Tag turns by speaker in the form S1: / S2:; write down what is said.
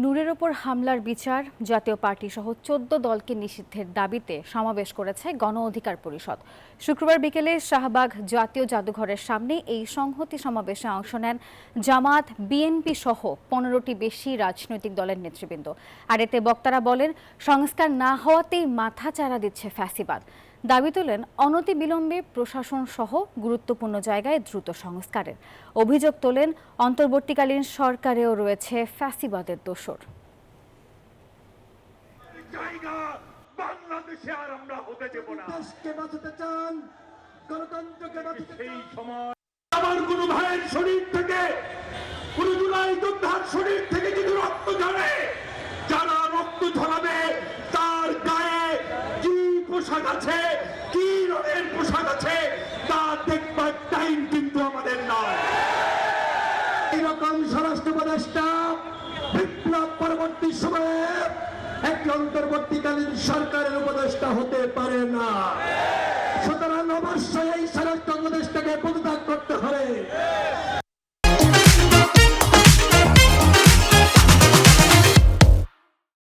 S1: নূরের ওপর হামলার বিচার, জাতীয় পার্টি সহ ১৪ দলকে নিষিদ্ধের দাবিতে সমাবেশ করেছে গণ অধিকার পরিষদ। শুক্রবার বিকেলে শাহবাগ জাতীয় জাদুঘরের সামনে এই সংহতি সমাবেশে অংশ নেন জামায়াত, বিএনপি সহ ১৫টি বেশি রাজনৈতিক দলের নেতৃবৃন্দ। আর এতে বক্তারা বলেন, সংস্কার না হওয়াতেই মাথাচাড়া দিচ্ছে ফ্যাসিবাদ। দাবি তোলেন অনতিবিলম্বে প্রশাসন সহ গুরুত্বপূর্ণ জায়গায় দ্রুত সংস্কারের। অভিযোগ তোলেন অন্তর্বর্তীকালীন সরকারেও রয়েছে ফ্যাসিবাদের দোসর।
S2: আমার কোন ভাইয়ের শরীর থেকে, কোন জুলাই যোদ্ধার শরীর থেকে যদি রক্ত ঝরে, যারা রক্ত ঝরাবে তার গায়ে কি পোশাক আছে, কি রঙের পোশাক আছে তা দেখবার টাইম কিন্তু আমাদের নয়। এরকম স্বরাষ্ট্র উপদেষ্টা বিপ্লব পরবর্তী সময়ে একটি অন্তর্বর্তীকালীন সরকারের উপদেষ্টা হতে পারে না। সুতরাং অবশ্যই এই স্বরাষ্ট্র উপদেষ্টাকে পদত্যাগ করতে